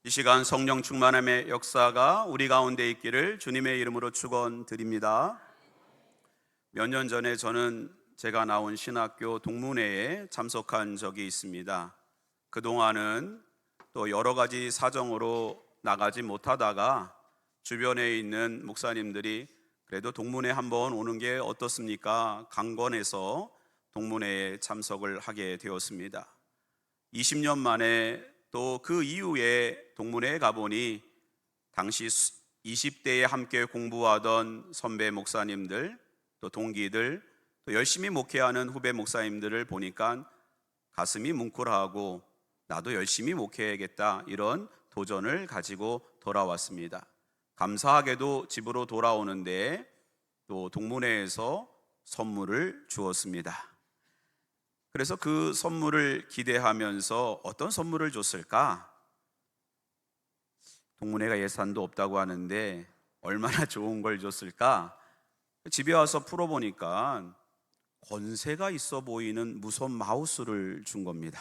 이 시간 성령 충만함의 역사가 우리 가운데 있기를 주님의 이름으로 축원드립니다. 몇 년 전에 저는 제가 나온 신학교 동문회에 참석한 적이 있습니다. 그동안은 또 여러 가지 사정으로 나가지 못하다가 주변에 있는 목사님들이 그래도 동문회 한번 오는 게 어떻습니까? 강권해서 동문회에 참석을 하게 되었습니다. 20년 만에 또 그 이후에 동문회에 가보니 당시 20대에 함께 공부하던 선배 목사님들, 또 동기들, 또 열심히 목회하는 후배 목사님들을 보니까 가슴이 뭉클하고 나도 열심히 목회해야겠다, 이런 도전을 가지고 돌아왔습니다. 감사하게도 집으로 돌아오는데 또 동문회에서 선물을 주었습니다. 그래서 그 선물을 기대하면서 어떤 선물을 줬을까? 동문회가 예산도 없다고 하는데 얼마나 좋은 걸 줬을까? 집에 와서 풀어보니까 권세가 있어 보이는 무선 마우스를 준 겁니다.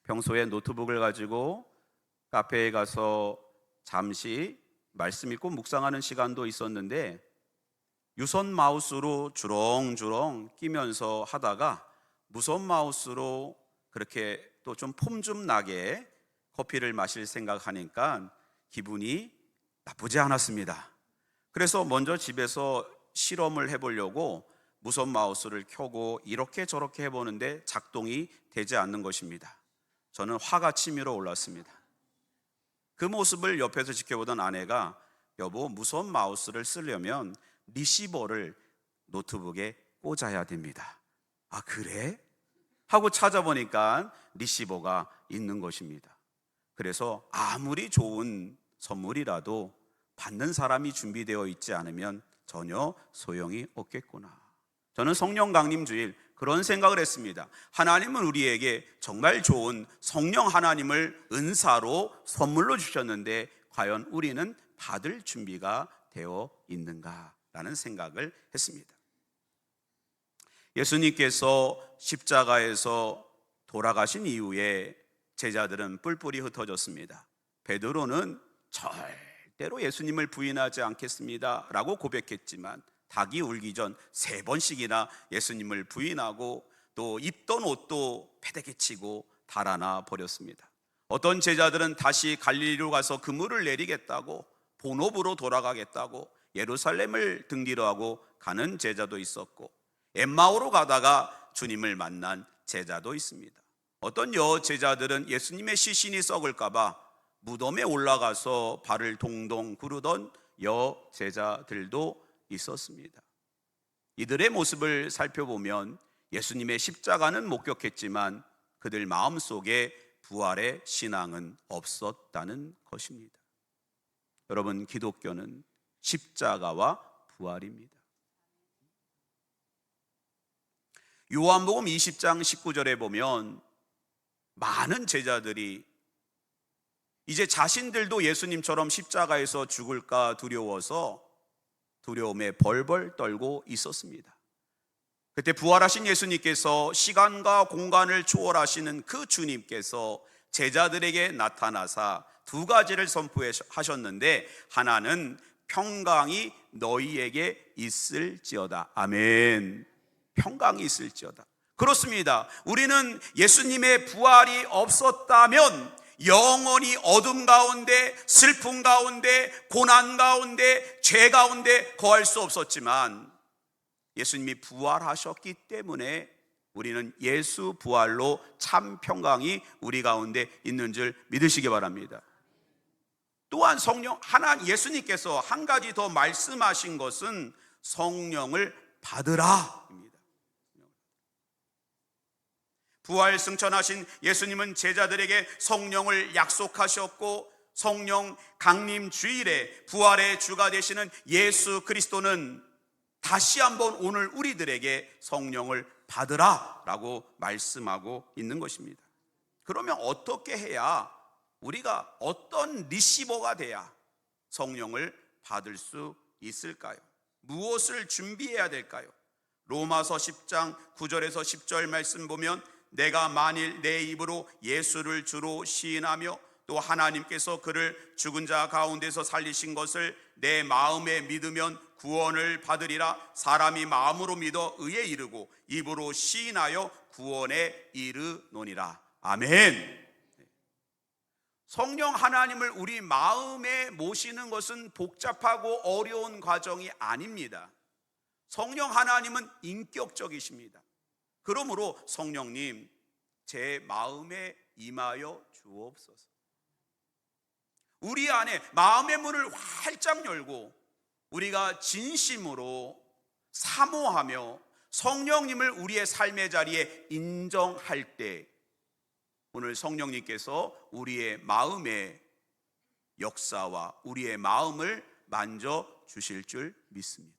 평소에 노트북을 가지고 카페에 가서 잠시 말씀 읽고 묵상하는 시간도 있었는데 유선 마우스로 주렁주렁 끼면서 하다가 무선 마우스로 그렇게 또 좀 폼 좀 나게 커피를 마실 생각하니까 기분이 나쁘지 않았습니다. 그래서 먼저 집에서 실험을 해보려고 무선 마우스를 켜고 이렇게 저렇게 해보는데 작동이 되지 않는 것입니다. 저는 화가 치밀어 올랐습니다. 그 모습을 옆에서 지켜보던 아내가 여보, 무선 마우스를 쓰려면 리시버를 노트북에 꽂아야 됩니다. 아, 그래? 하고 찾아보니까 리시버가 있는 것입니다. 그래서 아무리 좋은 선물이라도 받는 사람이 준비되어 있지 않으면 전혀 소용이 없겠구나. 저는 성령 강림 주일 그런 생각을 했습니다. 하나님은 우리에게 정말 좋은 성령 하나님을 은사로 선물로 주셨는데 과연 우리는 받을 준비가 되어 있는가? 라는 생각을 했습니다. 예수님께서 십자가에서 돌아가신 이후에 제자들은 뿔뿔이 흩어졌습니다. 베드로는 절대로 예수님을 부인하지 않겠습니다 라고 고백했지만 닭이 울기 전 3번씩이나 예수님을 부인하고 또 입던 옷도 패대기 치고 달아나 버렸습니다. 어떤 제자들은 다시 갈릴리로 가서 그물을 내리겠다고, 본업으로 돌아가겠다고 예루살렘을 등지러 하고 가는 제자도 있었고, 엠마오로 가다가 주님을 만난 제자도 있습니다. 어떤 여제자들은 예수님의 시신이 썩을까봐 무덤에 올라가서 발을 동동 구르던 여제자들도 있었습니다. 이들의 모습을 살펴보면 예수님의 십자가는 목격했지만 그들 마음속에 부활의 신앙은 없었다는 것입니다. 여러분, 기독교는 십자가와 부활입니다. 요한복음 20장 19절에 보면 많은 제자들이 이제 자신들도 예수님처럼 십자가에서 죽을까 두려워서 두려움에 벌벌 떨고 있었습니다. 그때 부활하신 예수님께서 시간과 공간을 초월하시는 그 주님께서 제자들에게 나타나사 2가지를 선포하셨는데, 하나는 평강이 너희에게 있을지어다. 아멘. 평강이 있을지어다. 그렇습니다. 우리는 예수님의 부활이 없었다면 영원히 어둠 가운데, 슬픔 가운데, 고난 가운데, 죄 가운데 거할 수 없었지만 예수님이 부활하셨기 때문에 우리는 예수 부활로 참 평강이 우리 가운데 있는 줄 믿으시기 바랍니다. 또한 성령 하나님 예수님께서 한 가지 더 말씀하신 것은 성령을 받으라입니다. 부활 승천하신 예수님은 제자들에게 성령을 약속하셨고, 성령 강림 주일에 부활의 주가 되시는 예수 그리스도는 다시 한번 오늘 우리들에게 성령을 받으라라고 말씀하고 있는 것입니다. 그러면 어떻게 해야, 우리가 어떤 리시버가 돼야 성령을 받을 수 있을까요? 무엇을 준비해야 될까요? 로마서 10장 9절에서 10절 말씀 보면 내가 만일 내 입으로 예수를 주로 시인하며 또 또 하나님께서 그를 죽은 자 가운데서 살리신 것을 내 마음에 믿으면 구원을 받으리라. 사람이 마음으로 믿어 의에 이르고 입으로 시인하여 구원에 이르노니라. 아멘. 성령 하나님을 우리 마음에 모시는 것은 복잡하고 어려운 과정이 아닙니다. 성령 하나님은 인격적이십니다. 그러므로 성령님, 제 마음에 임하여 주옵소서. 우리 안에 마음의 문을 활짝 열고 우리가 진심으로 사모하며 성령님을 우리의 삶의 자리에 인정할 때 오늘 성령님께서 우리의 마음의 역사와 우리의 마음을 만져 주실 줄 믿습니다.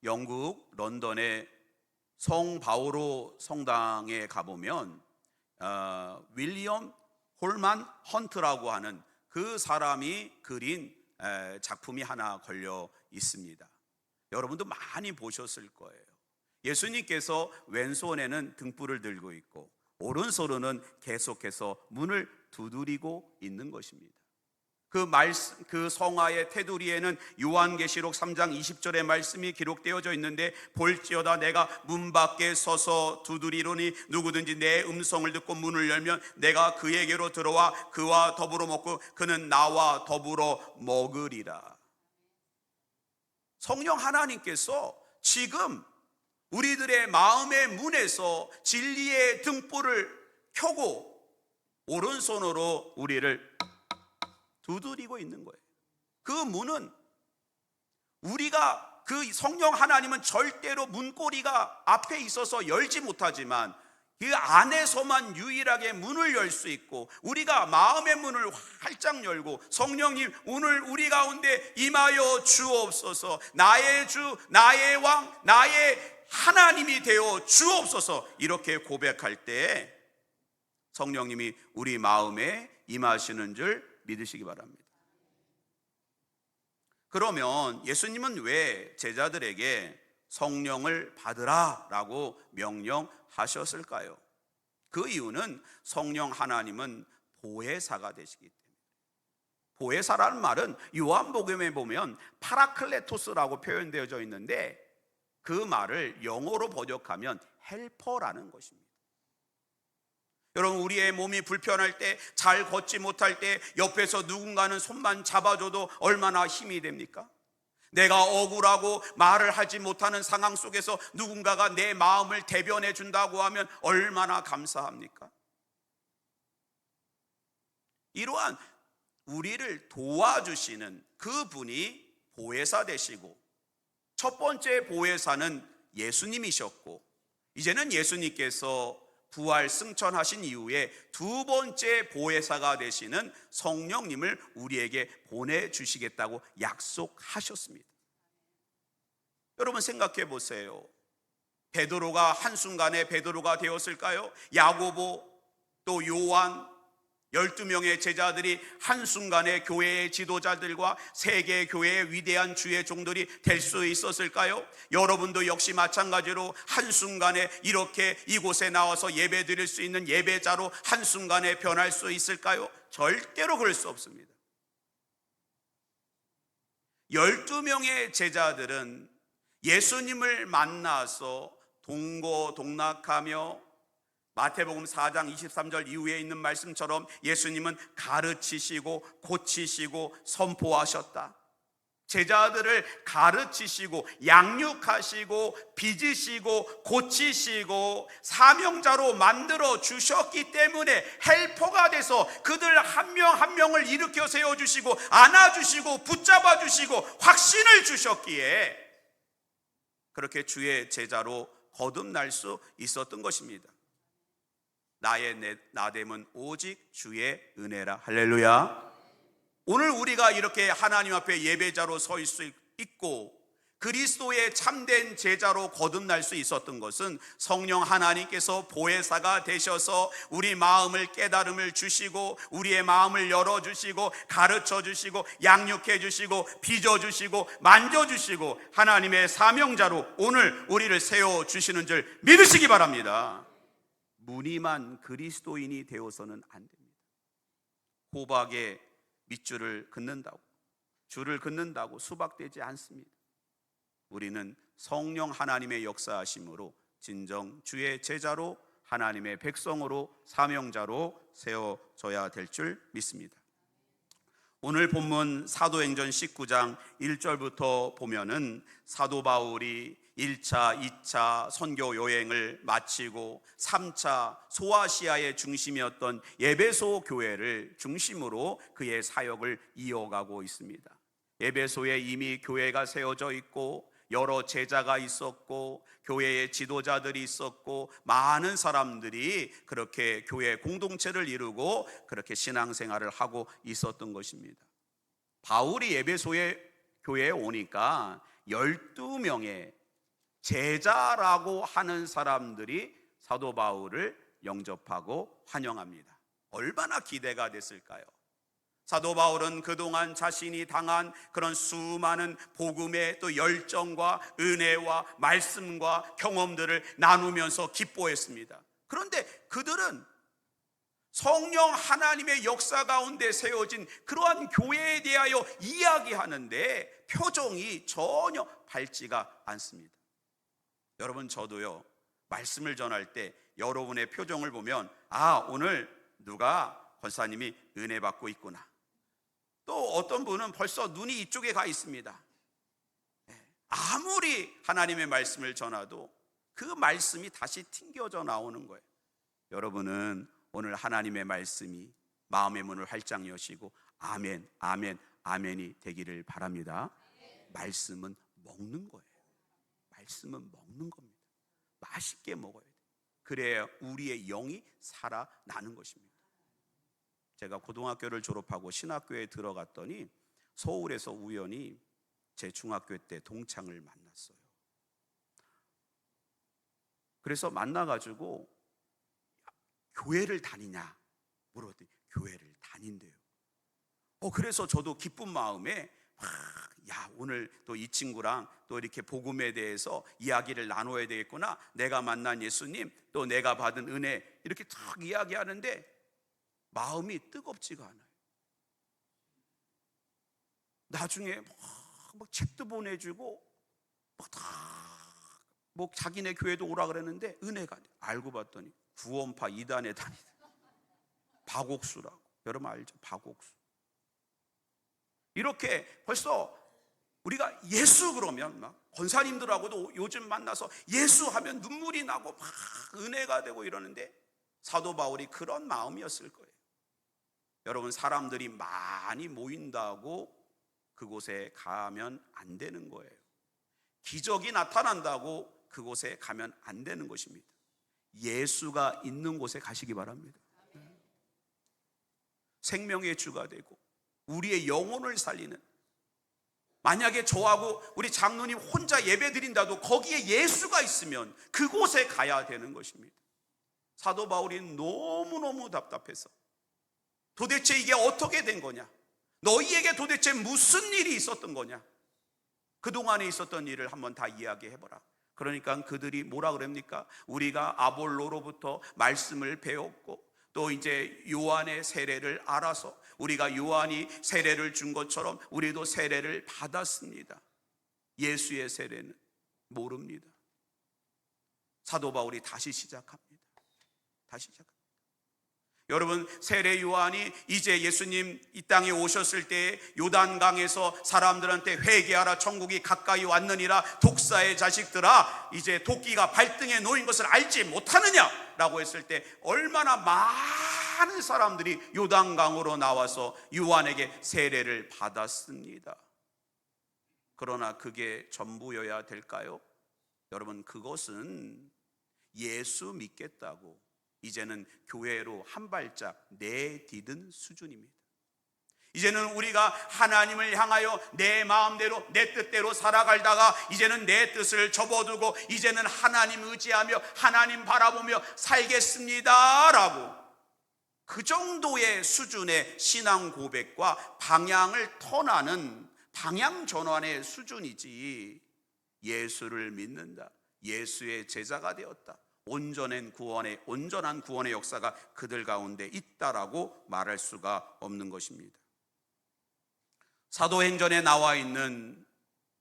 영국 런던의 성 바오로 성당에 가보면 윌리엄 홀만 헌트라고 하는 그 사람이 그린 작품이 하나 걸려 있습니다. 여러분도 많이 보셨을 거예요. 예수님께서 왼손에는 등불을 들고 있고 오른손으로는 계속해서 문을 두드리고 있는 것입니다. 그 성화의 테두리에는 요한계시록 3장 20절의 말씀이 기록되어져 있는데, 볼지어다 내가 문 밖에 서서 두드리노니 누구든지 내 음성을 듣고 문을 열면 내가 그에게로 들어와 그와 더불어 먹고 그는 나와 더불어 먹으리라. 성령 하나님께서 지금 우리들의 마음의 문에서 진리의 등불을 켜고 오른손으로 우리를 두드리고 있는 거예요. 그 문은 우리가, 그 성령 하나님은 절대로 문고리가 앞에 있어서 열지 못하지만 그 안에서만 유일하게 문을 열 수 있고, 우리가 마음의 문을 활짝 열고 성령님 오늘 우리 가운데 임하여 주옵소서, 나의 주, 나의 왕, 나의 하나님이 되어 주옵소서, 이렇게 고백할 때 성령님이 우리 마음에 임하시는 줄 믿으시기 바랍니다. 그러면 예수님은 왜 제자들에게 성령을 받으라 라고 명령하셨을까요? 그 이유는 성령 하나님은 보혜사가 되시기 때문에. 보혜사라는 말은 요한복음에 보면 파라클레토스라고 표현되어져 있는데, 그 말을 영어로 번역하면 헬퍼라는 것입니다. 여러분, 우리의 몸이 불편할 때, 잘 걷지 못할 때 옆에서 누군가는 손만 잡아줘도 얼마나 힘이 됩니까? 내가 억울하고 말을 하지 못하는 상황 속에서 누군가가 내 마음을 대변해 준다고 하면 얼마나 감사합니까? 이러한 우리를 도와주시는 그분이 보혜사 되시고, 첫 번째 보혜사는 예수님이셨고, 이제는 예수님께서 부활 승천하신 이후에 두 번째 보혜사가 되시는 성령님을 우리에게 보내주시겠다고 약속하셨습니다. 여러분 생각해 보세요. 베드로가 한순간에 베드로가 되었을까요? 야고보 또 요한 12명의 제자들이 한순간에 교회의 지도자들과 세계 교회의 위대한 주의 종들이 될 수 있었을까요? 여러분도 역시 마찬가지로 한순간에 이렇게 이곳에 나와서 예배 드릴 수 있는 예배자로 한순간에 변할 수 있을까요? 절대로 그럴 수 없습니다. 12명의 제자들은 예수님을 만나서 동고동락하며 마태복음 4장 23절 이후에 있는 말씀처럼 예수님은 가르치시고 고치시고 선포하셨다. 제자들을 가르치시고 양육하시고 빚으시고 고치시고 사명자로 만들어 주셨기 때문에 헬퍼가 돼서 그들 한 명 한 명을 일으켜 세워주시고 안아주시고 붙잡아주시고 확신을 주셨기에 그렇게 주의 제자로 거듭날 수 있었던 것입니다. 나의 나됨은 오직 주의 은혜라. 할렐루야. 오늘 우리가 이렇게 하나님 앞에 예배자로 설 수 있고 그리스도의 참된 제자로 거듭날 수 있었던 것은 성령 하나님께서 보혜사가 되셔서 우리 마음을 깨달음을 주시고 우리의 마음을 열어주시고 가르쳐주시고 양육해주시고 빚어주시고 만져주시고 하나님의 사명자로 오늘 우리를 세워주시는 줄 믿으시기 바랍니다. 무늬만 그리스도인이 되어서는 안 됩니다. 호박에 밑줄을 긋는다고, 줄을 긋는다고 수박되지 않습니다. 우리는 성령 하나님의 역사하심으로 진정 주의 제자로, 하나님의 백성으로, 사명자로 세워져야 될 줄 믿습니다. 오늘 본문 사도행전 19장 1절부터 보면은 사도 바울이 1차, 2차 선교 여행을 마치고 3차 소아시아의 중심이었던 에베소 교회를 중심으로 그의 사역을 이어가고 있습니다. 에베소에 이미 교회가 세워져 있고 여러 제자가 있었고 교회의 지도자들이 있었고 많은 사람들이 그렇게 교회 공동체를 이루고 그렇게 신앙생활을 하고 있었던 것입니다. 바울이 에베소의 교회에 오니까 12명의 제자라고 하는 사람들이 사도 바울을 영접하고 환영합니다. 얼마나 기대가 됐을까요? 사도 바울은 그동안 자신이 당한 그런 수많은 복음의 또 열정과 은혜와 말씀과 경험들을 나누면서 기뻐했습니다. 그런데 그들은 성령 하나님의 역사 가운데 세워진 그러한 교회에 대하여 이야기하는데 표정이 전혀 밝지가 않습니다. 여러분, 저도요, 말씀을 전할 때 여러분의 표정을 보면 오늘 누가 권사님이 은혜 받고 있구나, 또 어떤 분은 벌써 눈이 이쪽에 가 있습니다. 아무리 하나님의 말씀을 전해도 그 말씀이 다시 튕겨져 나오는 거예요. 여러분은 오늘 하나님의 말씀이 마음의 문을 활짝 여시고 아멘, 아멘, 아멘이 되기를 바랍니다. 말씀은 먹는 거예요. 말씀은 먹는 겁니다. 맛있게 먹어야 돼요. 그래야 우리의 영이 살아나는 것입니다. 제가 고등학교를 졸업하고 신학교에 들어갔더니 서울에서 우연히 제 중학교 때 동창을 만났어요. 그래서 만나가지고 교회를 다니냐 물었더니 교회를 다닌대요. 그래서 저도 기쁜 마음에 오늘 또 이 친구랑 또 이렇게 복음에 대해서 이야기를 나눠야 되겠구나, 내가 만난 예수님, 또 내가 받은 은혜, 이렇게 탁 이야기하는데 마음이 뜨겁지가 않아요. 나중에 막 책도 보내주고 자기네 교회도 오라 그랬는데 은혜가 돼. 알고 봤더니 구원파 이단에 다니는 박옥수라고. 여러분 알죠? 박옥수. 이렇게 벌써 우리가 예수 그러면 막 권사님들하고도 요즘 만나서 예수 하면 눈물이 나고 막 은혜가 되고 이러는데 사도 바울이 그런 마음이었을 거예요. 여러분, 사람들이 많이 모인다고 그곳에 가면 안 되는 거예요. 기적이 나타난다고 그곳에 가면 안 되는 것입니다. 예수가 있는 곳에 가시기 바랍니다. 생명의 주가 되고 우리의 영혼을 살리는, 만약에 저하고 우리 장로님 혼자 예배 드린다도 거기에 예수가 있으면 그곳에 가야 되는 것입니다. 사도 바울이 너무너무 답답해서 도대체 이게 어떻게 된 거냐, 너희에게 도대체 무슨 일이 있었던 거냐, 그동안에 있었던 일을 한번 다 이야기해보라. 그러니까 그들이 뭐라 그럽니까? 우리가 아볼로로부터 말씀을 배웠고 또 이제 요한의 세례를 알아서 우리가 요한이 세례를 준 것처럼 우리도 세례를 받았습니다. 예수의 세례는 모릅니다. 사도 바울이 다시 시작합니다. 여러분, 세례 요한이 이제 예수님 이 땅에 오셨을 때 요단강에서 사람들한테 회개하라, 천국이 가까이 왔느니라, 독사의 자식들아 이제 도끼가 발등에 놓인 것을 알지 못하느냐 라고 했을 때 얼마나 많은 사람들이 요단강으로 나와서 요한에게 세례를 받았습니다. 그러나 그게 전부여야 될까요? 여러분, 그것은 예수 믿겠다고 이제는 교회로 한 발짝 내디딘 수준입니다. 이제는 우리가 하나님을 향하여 내 마음대로 내 뜻대로 살아가다가 이제는 내 뜻을 접어두고 이제는 하나님 의지하며 하나님 바라보며 살겠습니다 라고, 그 정도의 수준의 신앙 고백과 방향을 터나는 방향 전환의 수준이지, 예수를 믿는다, 예수의 제자가 되었다, 온전한 구원의 역사가 그들 가운데 있다라고 말할 수가 없는 것입니다. 사도행전에 나와 있는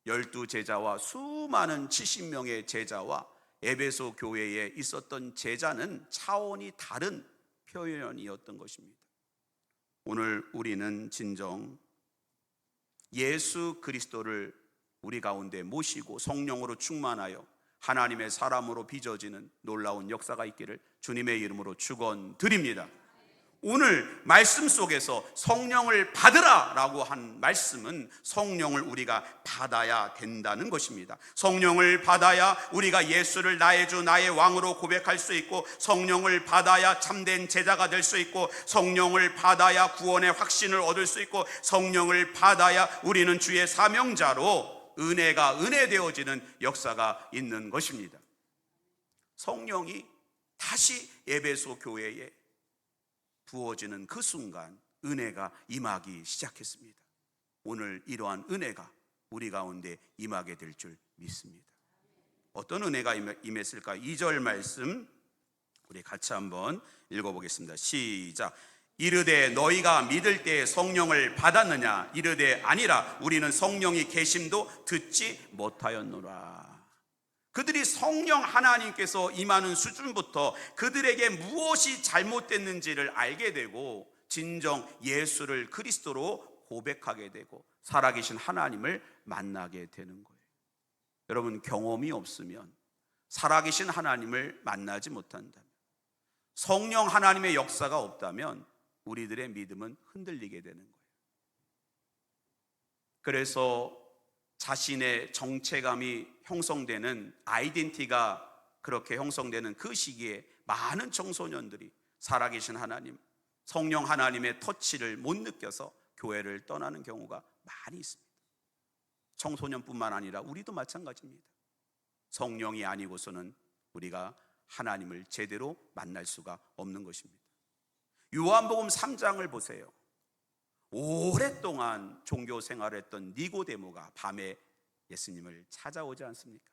12제자와 수많은 70명의 제자와 에베소 교회에 있었던 제자는 차원이 다른 표현이었던 것입니다. 오늘 우리는 진정 예수 그리스도를 우리 가운데 모시고 성령으로 충만하여 하나님의 사람으로 빚어지는 놀라운 역사가 있기를 주님의 이름으로 축원드립니다. 오늘 말씀 속에서 성령을 받으라라고 한 말씀은 성령을 우리가 받아야 된다는 것입니다. 성령을 받아야 우리가 예수를 나의 주 나의 왕으로 고백할 수 있고, 성령을 받아야 참된 제자가 될 수 있고, 성령을 받아야 구원의 확신을 얻을 수 있고, 성령을 받아야 우리는 주의 사명자로 은혜가 은혜되어지는 역사가 있는 것입니다. 성령이 다시 에베소 교회에 부어지는 그 순간 은혜가 임하기 시작했습니다. 오늘 이러한 은혜가 우리 가운데 임하게 될 줄 믿습니다. 어떤 은혜가 임했을까? 2절 말씀 우리 같이 한번 읽어보겠습니다. 시작. 이르되 너희가 믿을 때에 성령을 받았느냐? 이르되 아니라 우리는 성령이 계심도 듣지 못하였노라. 그들이 성령 하나님께서 임하는 수준부터 그들에게 무엇이 잘못됐는지를 알게 되고 진정 예수를 그리스도로 고백하게 되고 살아계신 하나님을 만나게 되는 거예요. 여러분, 경험이 없으면 살아계신 하나님을 만나지 못한다면, 성령 하나님의 역사가 없다면 우리들의 믿음은 흔들리게 되는 거예요. 그래서 자신의 정체감이 형성되는, 아이덴티티가 그렇게 형성되는 그 시기에 많은 청소년들이 살아계신 하나님, 성령 하나님의 터치를 못 느껴서 교회를 떠나는 경우가 많이 있습니다. 청소년뿐만 아니라 우리도 마찬가지입니다. 성령이 아니고서는 우리가 하나님을 제대로 만날 수가 없는 것입니다. 요한복음 3장을 보세요. 오랫동안 종교 생활을 했던 니고데모가 밤에 예수님을 찾아오지 않습니까?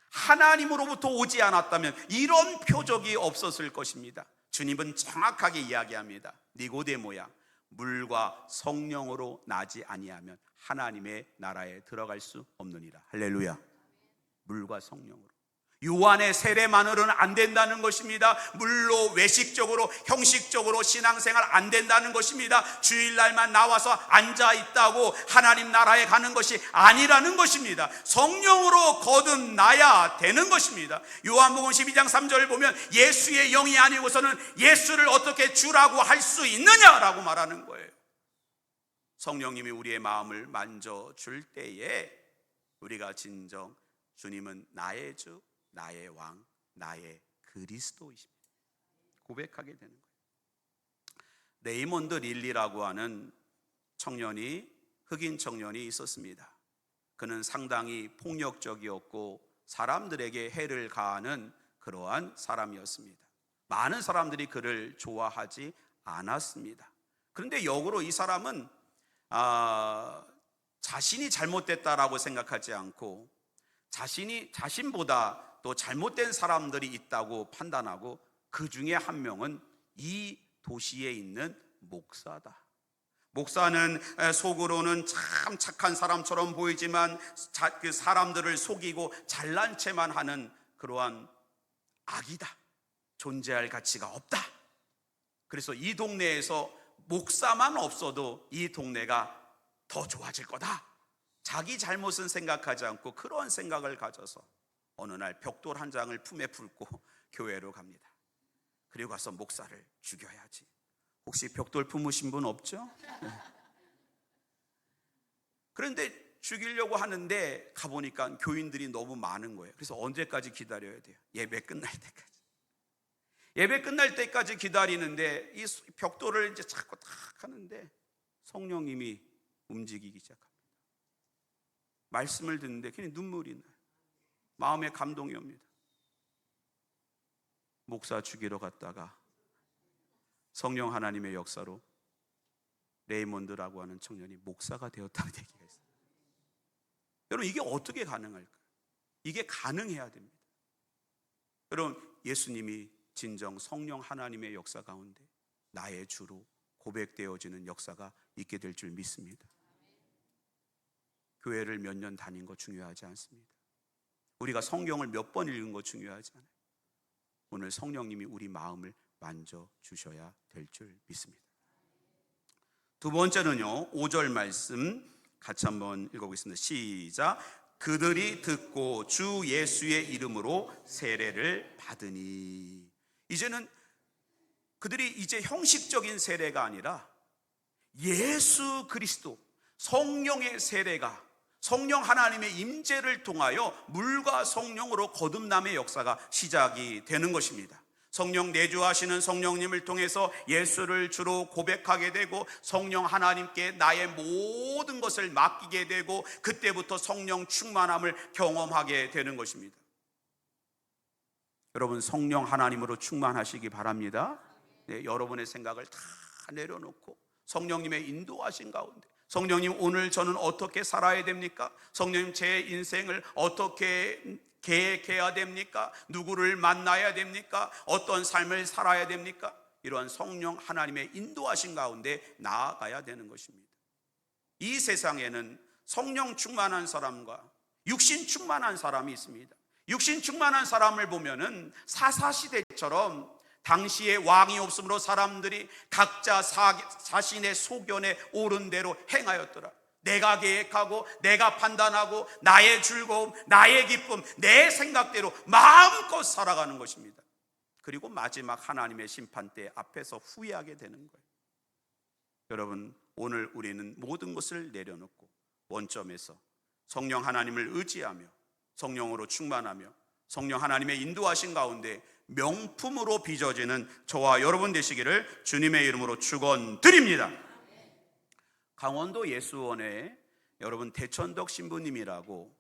하나님으로부터 오지 않았다면 이런 표적이 없었을 것입니다. 주님은 정확하게 이야기합니다. 니고데모야, 물과 성령으로 나지 아니하면 하나님의 나라에 들어갈 수 없느니라. 할렐루야. 물과 성령으로. 요한의 세례만으로는 안 된다는 것입니다. 물로 외식적으로 형식적으로 신앙생활 안 된다는 것입니다. 주일날만 나와서 앉아 있다고 하나님 나라에 가는 것이 아니라는 것입니다. 성령으로 거듭나야 되는 것입니다. 요한복음 12장 3절을 보면 예수의 영이 아니고서는 예수를 어떻게 주라고 할 수 있느냐라고 말하는 거예요. 성령님이 우리의 마음을 만져줄 때에 우리가 진정 주님은 나의 주, 나의 왕, 나의 그리스도이십니다. 고백하게 되는 거예요. 레이몬드 릴리라고 하는 청년이, 흑인 청년이 있었습니다. 그는 상당히 폭력적이었고 사람들에게 해를 가하는 그러한 사람이었습니다. 많은 사람들이 그를 좋아하지 않았습니다. 그런데 역으로 이 사람은 자신이 잘못됐다라고 생각하지 않고 자신보다 또 잘못된 사람들이 있다고 판단하고 그 중에 한 명은 이 도시에 있는 목사다. 목사는 속으로는 참 착한 사람처럼 보이지만 그 사람들을 속이고 잘난 체만 하는 그러한 악이다. 존재할 가치가 없다. 그래서 이 동네에서 목사만 없어도 이 동네가 더 좋아질 거다. 자기 잘못은 생각하지 않고 그런 생각을 가져서 어느 날 벽돌 한 장을 품에 품고 교회로 갑니다. 그리고 가서 목사를 죽여야지. 혹시 벽돌 품으신 분 없죠? 그런데 죽이려고 하는데 가보니까 교인들이 너무 많은 거예요. 그래서 언제까지 기다려야 돼요? 예배 끝날 때까지. 예배 끝날 때까지 기다리는데 이 벽돌을 이제 자꾸 탁 하는데 성령님이 움직이기 시작합니다. 말씀을 듣는데 그냥 눈물이 나요. 마음에 감동이 옵니다. 목사 죽이러 갔다가 성령 하나님의 역사로 레이몬드라고 하는 청년이 목사가 되었다는 얘기가 있어요. 여러분, 이게 어떻게 가능할까요? 이게 가능해야 됩니다. 여러분, 예수님이 진정 성령 하나님의 역사 가운데 나의 주로 고백되어지는 역사가 있게 될 줄 믿습니다. 교회를 몇 년 다닌 거 중요하지 않습니다. 우리가 성경을 몇 번 읽은 거 중요하지 않아요. 오늘 성령님이 우리 마음을 만져주셔야 될 줄 믿습니다. 두 번째는요, 5절 말씀 같이 한번 읽어보겠습니다. 시작. 그들이 듣고 주 예수의 이름으로 세례를 받으니. 이제는 그들이 이제 형식적인 세례가 아니라 예수 그리스도 성령의 세례가, 성령 하나님의 임재를 통하여 물과 성령으로 거듭남의 역사가 시작이 되는 것입니다. 성령 내주하시는 성령님을 통해서 예수를 주로 고백하게 되고 성령 하나님께 나의 모든 것을 맡기게 되고 그때부터 성령 충만함을 경험하게 되는 것입니다. 여러분, 성령 하나님으로 충만하시기 바랍니다. 네, 여러분의 생각을 다 내려놓고 성령님의 인도하신 가운데, 성령님 오늘 저는 어떻게 살아야 됩니까? 성령님 제 인생을 어떻게 계획해야 됩니까? 누구를 만나야 됩니까? 어떤 삶을 살아야 됩니까? 이러한 성령 하나님의 인도하신 가운데 나아가야 되는 것입니다. 이 세상에는 성령 충만한 사람과 육신 충만한 사람이 있습니다. 육신 충만한 사람을 보면은 사사시대처럼 당시에 왕이 없으므로 사람들이 각자 자신의 소견에 옳은 대로 행하였더라. 내가 계획하고 내가 판단하고 나의 즐거움, 나의 기쁨, 내 생각대로 마음껏 살아가는 것입니다. 그리고 마지막 하나님의 심판대 앞에서 후회하게 되는 거예요. 여러분, 오늘 우리는 모든 것을 내려놓고 원점에서 성령 하나님을 의지하며 성령으로 충만하며 성령 하나님의 인도하신 가운데 명품으로 빚어지는 저와 여러분 되시기를 주님의 이름으로 축원드립니다. 강원도 예수원에 여러분 대천덕 신부님이라고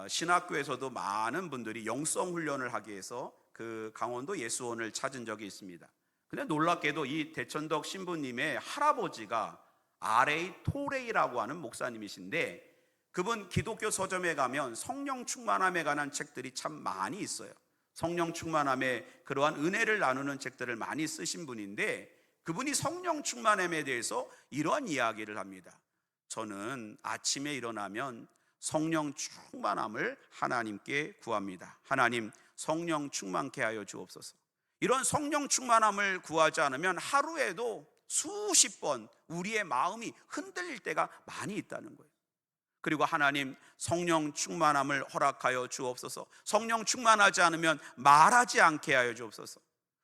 신학교에서도 많은 분들이 영성 훈련을 하기 위해서 그 강원도 예수원을 찾은 적이 있습니다. 근데 놀랍게도 이 대천덕 신부님의 할아버지가 R.A. 토레이라고 하는 목사님이신데, 그분 기독교 서점에 가면 성령 충만함에 관한 책들이 참 많이 있어요. 성령 충만함의 그러한 은혜를 나누는 책들을 많이 쓰신 분인데, 그분이 성령 충만함에 대해서 이러한 이야기를 합니다. 저는 아침에 일어나면 성령 충만함을 하나님께 구합니다. 하나님, 성령 충만케 하여 주옵소서. 이런 성령 충만함을 구하지 않으면 하루에도 수십 번 우리의 마음이 흔들릴 때가 많이 있다는 거예요. 그리고 하나님, 성령 충만함을 허락하여 주옵소서. 성령 충만하지 않으면 말하지 않게 하여 주옵소서.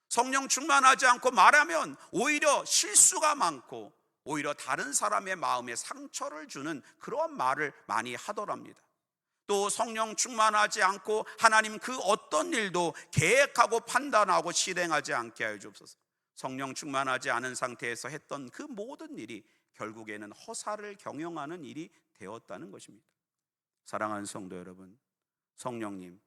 성령 충만하지 않고 말하면 오히려 실수가 많고 오히려 다른 사람의 마음에 상처를 주는 그런 말을 많이 하더랍니다. 또 성령 충만하지 않고 하나님 그 어떤 일도 계획하고 판단하고 실행하지 않게 하여 주옵소서. 성령 충만하지 않은 상태에서 했던 그 모든 일이 결국에는 허사를 경영하는 일이 되었다는 것입니다. 사랑하는 성도 여러분, 성령님,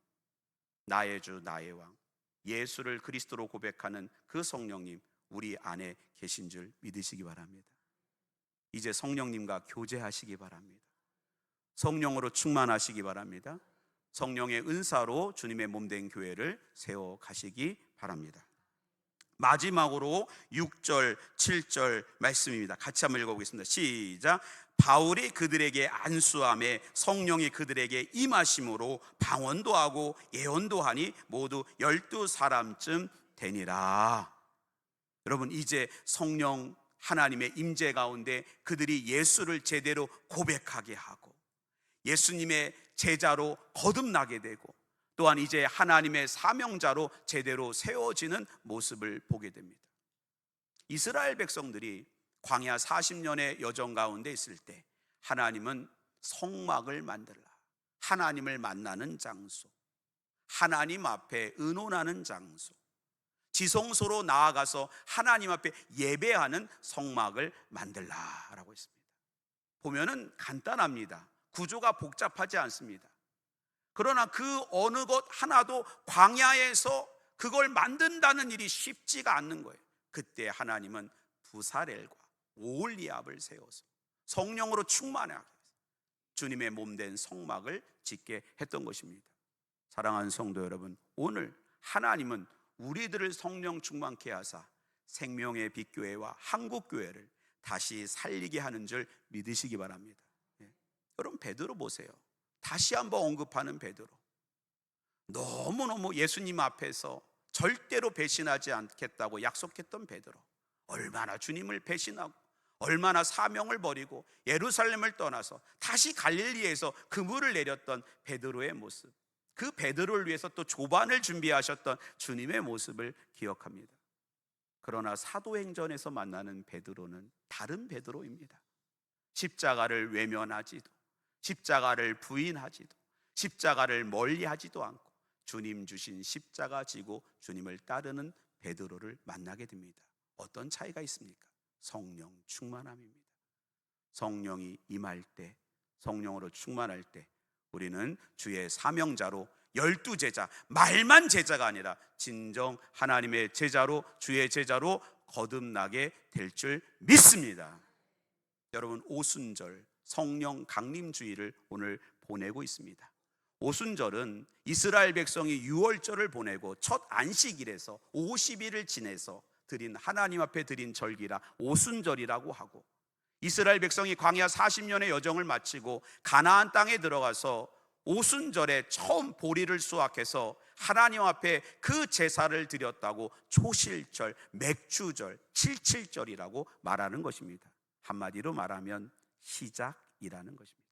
나의 주 나의 왕, 예수를 그리스도로 고백하는 그 성령님 우리 안에 계신 줄 믿으시기 바랍니다. 이제 성령님과 교제하시기 바랍니다. 성령으로 충만하시기 바랍니다. 성령의 은사로 주님의 몸된 교회를 세워 가시기 바랍니다. 마지막으로 6절, 7절 말씀입니다. 같이 한번 읽어보겠습니다. 시작. 바울이 그들에게 안수함에 성령이 그들에게 임하심으로 방언도 하고 예언도 하니 모두 12사람쯤 되니라. 여러분, 이제 성령 하나님의 임재 가운데 그들이 예수를 제대로 고백하게 하고 예수님의 제자로 거듭나게 되고 또한 이제 하나님의 사명자로 제대로 세워지는 모습을 보게 됩니다. 이스라엘 백성들이 광야 40년의 여정 가운데 있을 때 하나님은 성막을 만들라, 하나님을 만나는 장소, 하나님 앞에 의논하는 장소, 지성소로 나아가서 하나님 앞에 예배하는 성막을 만들라라고 했습니다. 보면은 간단합니다. 구조가 복잡하지 않습니다. 그러나 그 어느 것 하나도 광야에서 그걸 만든다는 일이 쉽지가 않는 거예요. 그때 하나님은 부사렐과 오홀리압을 세워서 성령으로 충만하게 주님의 몸된 성막을 짓게 했던 것입니다. 사랑하는 성도 여러분, 오늘 하나님은 우리들을 성령 충만케 하사 생명의 빛교회와 한국교회를 다시 살리게 하는 줄 믿으시기 바랍니다. 여러분, 베드로 보세요. 다시 한번 언급하는 베드로. 너무너무 예수님 앞에서 절대로 배신하지 않겠다고 약속했던 베드로. 얼마나 주님을 배신하고 얼마나 사명을 버리고 예루살렘을 떠나서 다시 갈릴리에서 그물을 내렸던 베드로의 모습, 그 베드로를 위해서 또 조반을 준비하셨던 주님의 모습을 기억합니다. 그러나 사도행전에서 만나는 베드로는 다른 베드로입니다. 십자가를 외면하지도, 십자가를 부인하지도, 십자가를 멀리하지도 않고 주님 주신 십자가 지고 주님을 따르는 베드로를 만나게 됩니다. 어떤 차이가 있습니까? 성령 충만함입니다. 성령이 임할 때, 성령으로 충만할 때 우리는 주의 사명자로 12제자, 말만 제자가 아니라 진정 하나님의 제자로, 주의 제자로 거듭나게 될 줄 믿습니다. 여러분, 오순절 성령 강림주의를 오늘 보내고 있습니다. 오순절은 이스라엘 백성이 유월절을 보내고 첫 안식일에서 50일을 지내서 드린, 하나님 앞에 드린 절기라 오순절이라고 하고, 이스라엘 백성이 광야 40년의 여정을 마치고 가나안 땅에 들어가서 오순절에 처음 보리를 수확해서 하나님 앞에 그 제사를 드렸다고 초실절, 맥주절, 칠칠절이라고 말하는 것입니다. 한마디로 말하면 시작이라는 것입니다.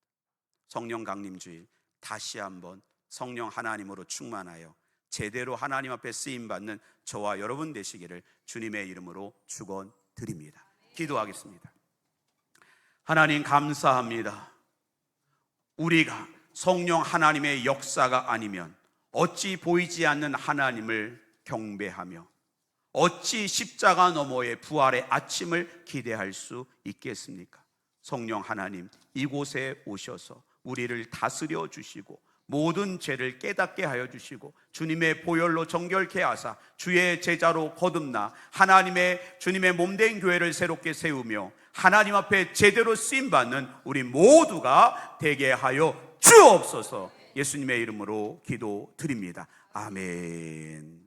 성령 강림주일, 다시 한번 성령 하나님으로 충만하여 제대로 하나님 앞에 쓰임받는 저와 여러분 되시기를 주님의 이름으로 축원드립니다. 기도하겠습니다. 하나님, 감사합니다. 우리가 성령 하나님의 역사가 아니면 어찌 보이지 않는 하나님을 경배하며 어찌 십자가 너머의 부활의 아침을 기대할 수 있겠습니까? 성령 하나님, 이곳에 오셔서 우리를 다스려 주시고 모든 죄를 깨닫게 하여 주시고 주님의 보혈로 정결케 하사 주의 제자로 거듭나 하나님의 주님의 몸된 교회를 새롭게 세우며 하나님 앞에 제대로 쓰임받는 우리 모두가 되게 하여 주옵소서. 예수님의 이름으로 기도드립니다. 아멘.